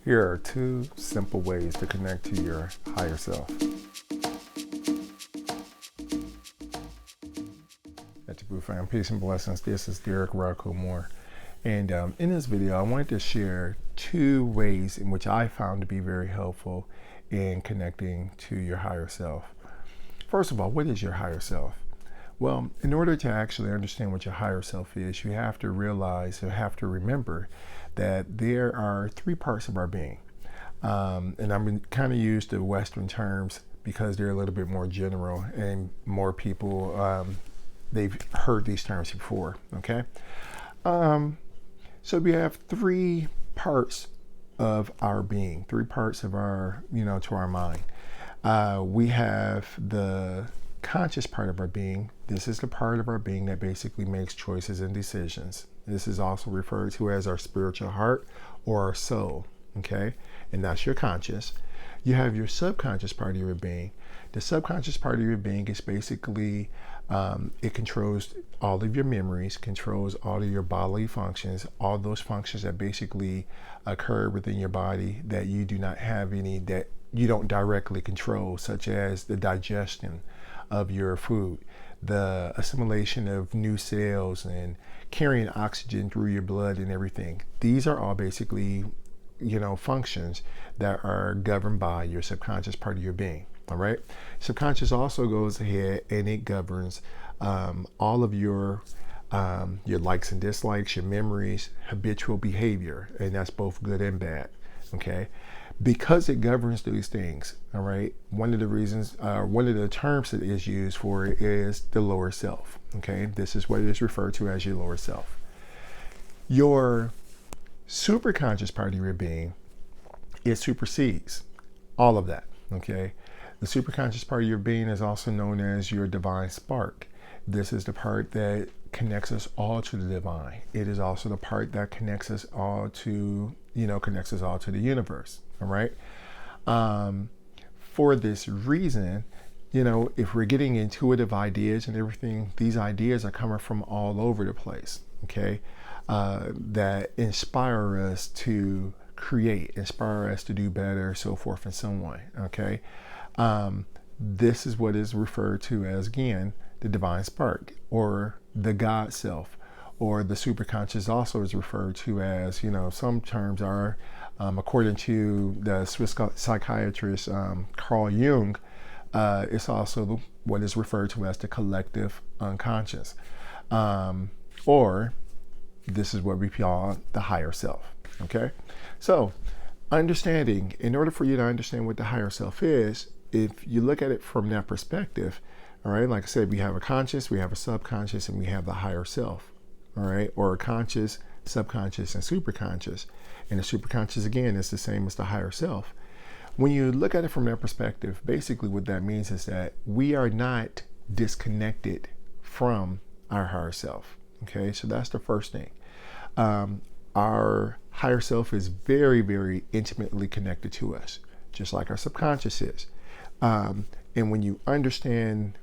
Here are 2 simple ways to connect to your higher self. Hetepu fam, peace and blessings. This is Derric, RauKhu more. And in this video, I wanted to share 2 ways in which I found to be very helpful in connecting to your higher self. First of all, what is your higher self? Well, in order to actually understand what your higher self is, you have to realize, you have to remember that there are 3 parts of our being. And I'm kind of used to Western terms because they're a little bit more general and more people, they've heard these terms before, okay? So we have 3 parts of our being, 3 parts of our, to our mind. We have the conscious part of our being. This is the part of our being that basically makes choices and decisions. This is also referred to as our spiritual heart or our soul, okay? And that's your conscious. You have your subconscious part of your being. The subconscious part of your being is basically, it controls all of your memories, controls all of your bodily functions, all those functions that basically occur within your body that you do not have any, that you don't directly control, such as the digestion of your food, the assimilation of new cells, and carrying oxygen through your blood and everything. These are all basically, functions that are governed by your subconscious part of your being. All right. Subconscious also goes ahead and it governs all of your likes and dislikes, your memories, habitual behavior, and that's both good and bad. Okay. Because it governs these things, all right, one of the reasons, one of the terms that is used for it is the lower self, okay? This is what it is referred to as your lower self. Your superconscious part of your being, it supersedes all of that, okay? The superconscious part of your being is also known as your divine spark. This is the part that connects us all to the divine. It is also the part that connects us all to, the universe. All right. For this reason, if we're getting intuitive ideas and everything, these ideas are coming from all over the place. Okay. That inspire us to create, inspire us to do better, so forth and so on. Okay. This is what is referred to as, again, the divine spark or the God self, or the superconscious also is referred to as, some terms are, according to the Swiss psychiatrist Carl Jung, it's also what is referred to as the collective unconscious, or this is what we call the higher self. Okay, so understanding, in order for you to understand what the higher self is, if you look at it from that perspective, all right, like I said, we have a conscious, we have a subconscious, and we have the higher self, all right, or a conscious, subconscious, and superconscious. And the superconscious, again, is the same as the higher self. When you look at it from that perspective, basically what that means is that we are not disconnected from our higher self. Okay, so that's the first thing. Our higher self is very, very intimately connected to us, just like our subconscious is. And when you understand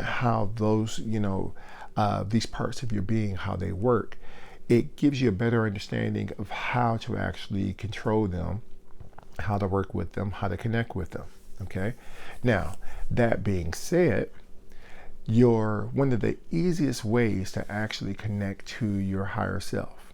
how those, these parts of your being, how they work, it gives you a better understanding of how to actually control them, how to work with them, how to connect with them. Okay. Now, that being said, one of the easiest ways to actually connect to your higher self,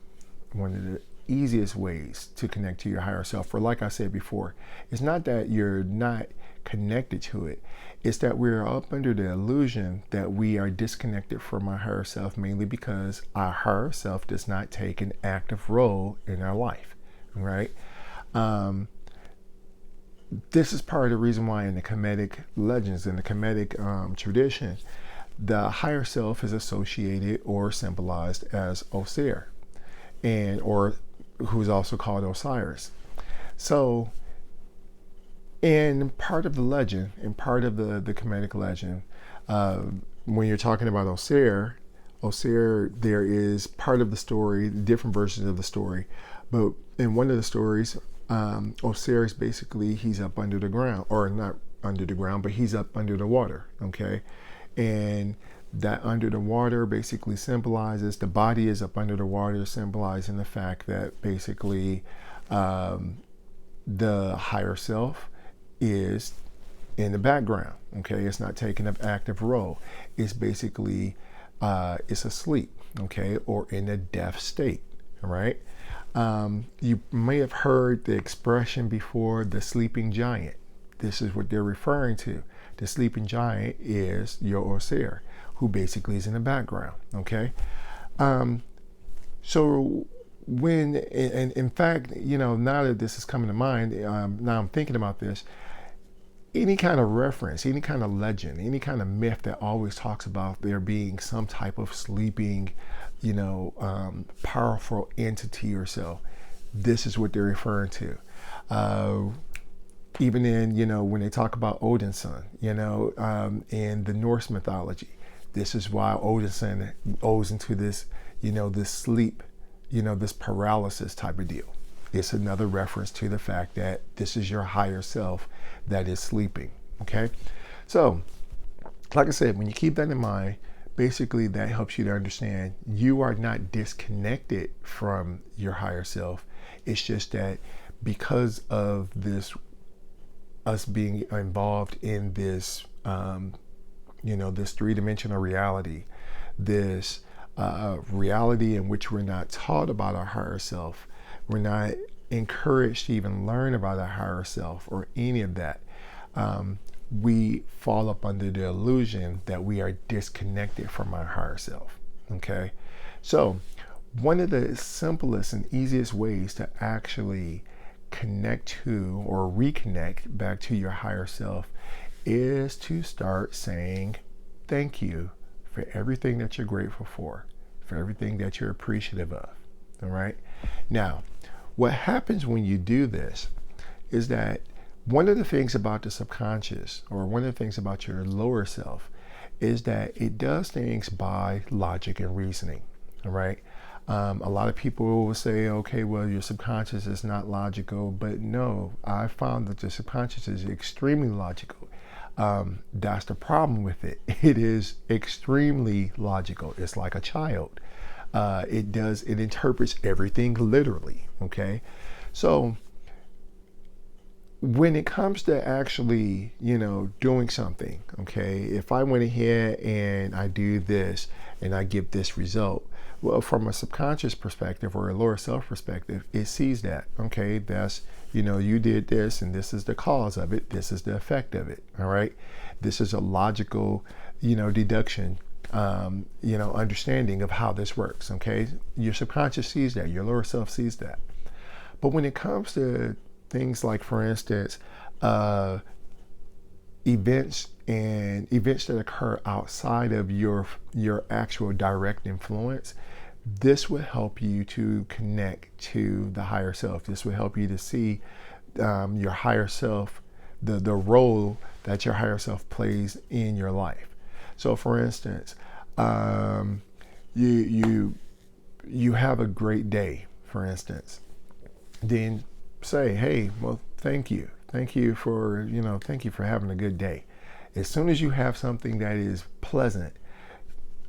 one of the easiest ways to connect to your higher self, or like I said before, it's not that you're not connected to it, it's that we're up under the illusion that we are disconnected from our higher self, mainly because our higher self does not take an active role in our life, right? This is part of the reason why in the Kemetic legends, in the Kemetic tradition, the higher self is associated or symbolized as Osir, or who is also called Osiris. So in part of the legend, in part of the Kemetic legend, when you're talking about Osir, there is part of the story, different versions of the story, but in one of the stories, Osir is basically, he's up under the ground, or not under the ground, but he's up under the water, okay? And that under the water basically symbolizes, the body is up under the water, symbolizing the fact that basically The higher self is in the background. Okay, it's not taking an active role. It's basically it's asleep. Okay, or in a deaf state. All right. You may have heard the expression before, the sleeping giant. This is what they're referring to. The sleeping giant is your Osir, who basically is in the background. Okay. So when, and in fact, now that this is coming to mind, now I'm thinking about this, any kind of reference, any kind of legend, any kind of myth that always talks about there being some type of sleeping, powerful entity or so, this is what they're referring to. Even in, when they talk about Odin's son, in the Norse mythology, this is why Odin's son owes into this, this sleep, this paralysis type of deal. It's another reference to the fact that this is your higher self that is sleeping. Okay. So, like I said, when you keep that in mind, basically that helps you to understand you are not disconnected from your higher self. It's just that because of this, us being involved in this, this three-dimensional reality, this reality in which we're not taught about our higher self, we're not encouraged to even learn about our higher self or any of that. We fall up under the illusion that we are disconnected from our higher self. Okay. So one of the simplest and easiest ways to actually connect to or reconnect back to your higher self is to start saying thank you for everything that you're grateful for everything that you're appreciative of. All right. Now, what happens when you do this is that one of the things about the subconscious, or one of the things about your lower self, is that it does things by logic and reasoning. All right. A lot of people will say, okay, well, your subconscious is not logical, but no, I found that the subconscious is extremely logical. That's the problem with it. It is extremely logical. It's like a child. It interprets everything literally. Okay. So when it comes to actually, doing something, okay, if I went ahead and I do this and I get this result, well, from a subconscious perspective or a lower self perspective, it sees that, okay, that's, you did this and this is the cause of it. This is the effect of it. All right. This is a logical, deduction, understanding of how this works. Okay. Your subconscious sees that. Your lower self sees that. But when it comes to things like, for instance, events that occur outside of your actual direct influence, this will help you to connect to the higher self. This will help you to see your higher self, the role that your higher self plays in your life. So, for instance, you have a great day, for instance. Then say, hey, well, thank you for having a good day. As soon as you have something that is pleasant,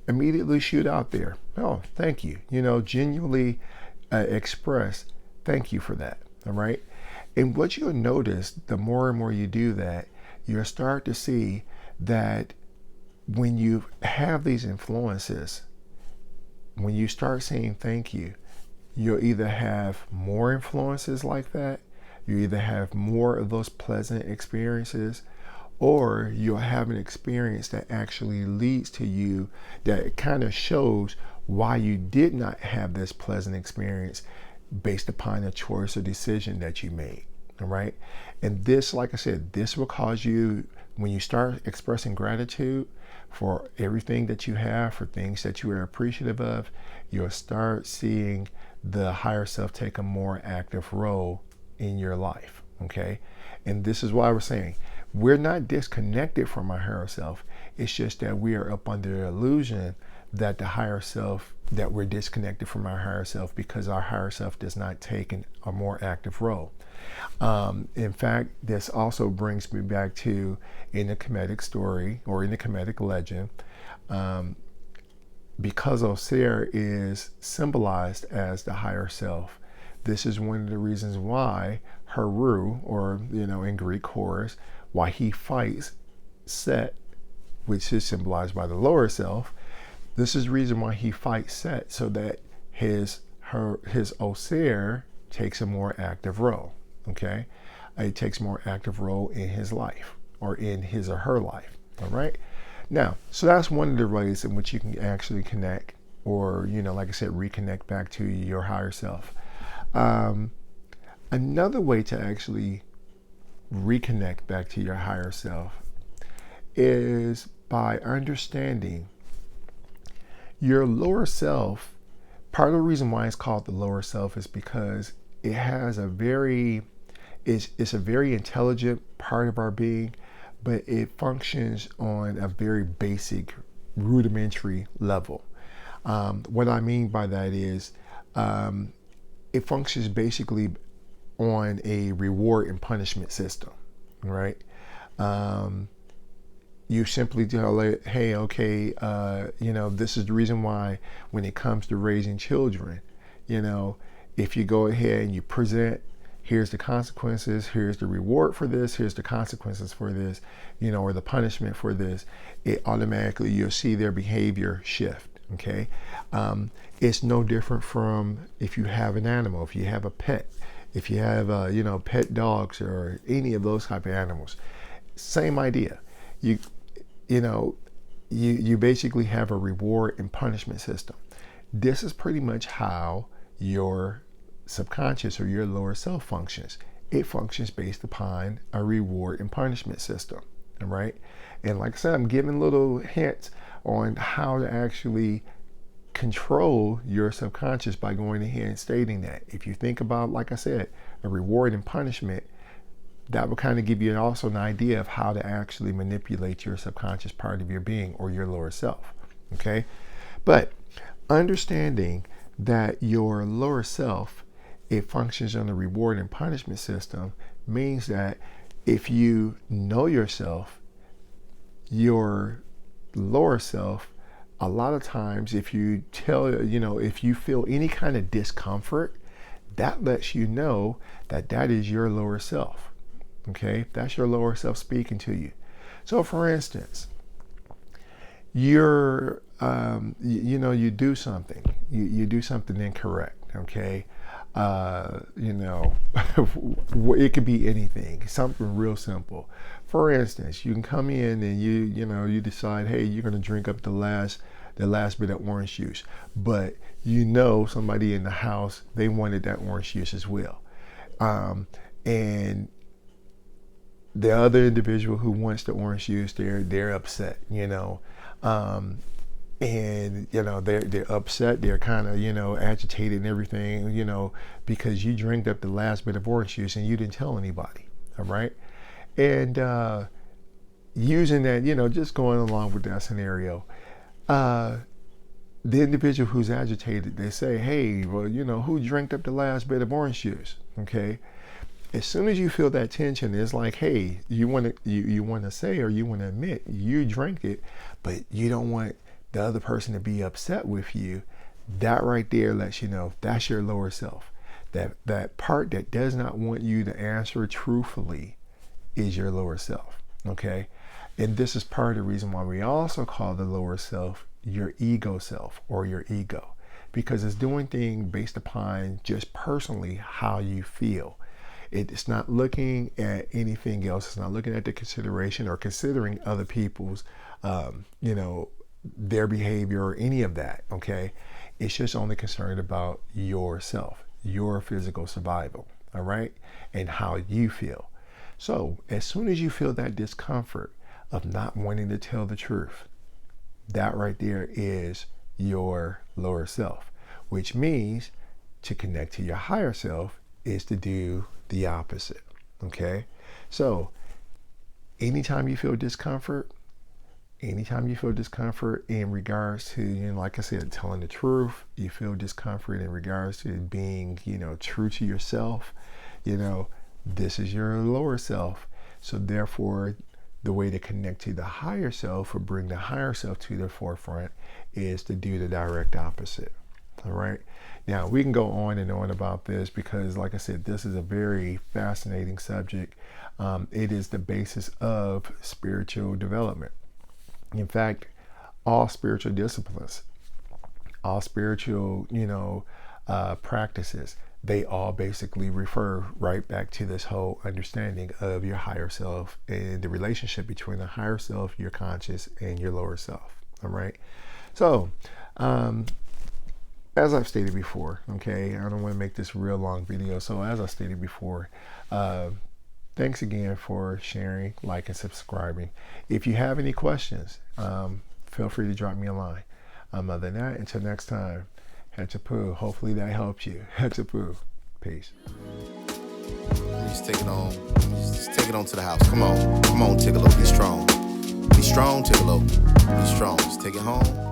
immediately shoot out there, oh, thank you, genuinely express thank you for that. All right. And what you'll notice, the more and more you do that, you'll start to see that when you have these influences, when you start saying thank you, you'll either have more influences like that, you either have more of those pleasant experiences, or you'll have an experience that actually leads to you, that kind of shows why you did not have this pleasant experience based upon a choice or decision that you made. All right. And this, like I said, this will cause you, when you start expressing gratitude for everything that you have, for things that you are appreciative of, you'll start seeing the higher self take a more active role in your life. Okay. And this is why we're saying we're not disconnected from our higher self. It's just that we are up under the illusion that the higher self, that we're disconnected from our higher self because our higher self does not take a more active role. In fact, this also brings me back to, in the Kemetic story or in the Kemetic legend, because Osir is symbolized as the higher self, This is one of the reasons why RauKhu, or in Greek Horus, why he fights Set, which is symbolized by the lower self. This is the reason why he fights Set, so that his Osir takes a more active role. Okay, it takes more active role in his life, or in his or her life. All right. Now, so that's one of the ways in which you can actually connect, or like I said, reconnect back to your higher self. Another way to actually reconnect back to your higher self is by understanding your lower self. Part of the reason why it's called the lower self is because it has it's a very intelligent part of our being, but it functions on a very basic, rudimentary level. What I mean by that is it functions basically on a reward and punishment system, right? You simply tell it, hey, okay, this is the reason why when it comes to raising children, if you go ahead and you present, here's the consequences, here's the reward for this, here's the consequences for this, or the punishment for this, it automatically, you'll see their behavior shift. Okay. It's no different from if you have an animal, if you have a pet, if you have, pet dogs or any of those type of animals. Same idea. You basically have a reward and punishment system. This is pretty much how your subconscious or your lower self functions. It functions based upon a reward and punishment system. All right. And like I said, I'm giving little hints on how to actually control your subconscious by going ahead and stating that. If you think about, like I said, a reward and punishment, that will kind of give you also an idea of how to actually manipulate your subconscious part of your being, or your lower self. Okay. But understanding that your lower self, it functions on the reward and punishment system, means that if you know yourself, your lower self, a lot of times if you if you feel any kind of discomfort, that lets you know that that is your lower self. Okay, that's your lower self speaking to you. So for instance, you're you do something, you do something incorrect. Okay, it could be anything, something real simple. For instance, you can come in and you decide, hey, you're going to drink up the last bit of orange juice, but somebody in the house, they wanted that orange juice as well, and the other individual who wants the orange juice, they're upset, and they're upset, they're kind of agitated and everything, because you drank up the last bit of orange juice and you didn't tell anybody. All right. And using that, just going along with that scenario, the individual who's agitated, they say, hey, well, who drank up the last bit of orange juice? Okay. As soon as you feel that tension, it's like, hey, you want to say, or you want to admit you drank it, but you don't want the other person to be upset with you. That right there lets you know that's your lower self. That part that does not want you to answer truthfully is your lower self. Okay. And this is part of the reason why we also call the lower self your ego self, or your ego, because it's doing things based upon just personally how you feel. It's not looking at anything else. It's not looking at the consideration or considering other people's, their behavior or any of that. Okay. It's just only concerned about yourself, your physical survival. All right. And how you feel. So as soon as you feel that discomfort of not wanting to tell the truth, that right there is your lower self, which means to connect to your higher self is to do the opposite. Okay. So anytime you feel discomfort in regards to, like I said, telling the truth, you feel discomfort in regards to being, true to yourself, this is your lower self. So therefore, the way to connect to the higher self, or bring the higher self to the forefront, is to do the direct opposite. All right. Now, we can go on and on about this because, like I said, this is a very fascinating subject. It is the basis of spiritual development. In fact, all spiritual disciplines, all spiritual, practices, they all basically refer right back to this whole understanding of your higher self and the relationship between the higher self, your conscious, and your lower self. All right. So, as I've stated before, okay, I don't want to make this a real long video. So as I stated before, thanks again for sharing, liking, subscribing. If you have any questions, feel free to drop me a line. Other than that, until next time, Hetepu. Hopefully that helped you. Hetepu. Peace. Just take it on. Just take it on to the house. Come on, Tigolo. Be strong. Be strong, Tigolo. Be strong. Just take it home.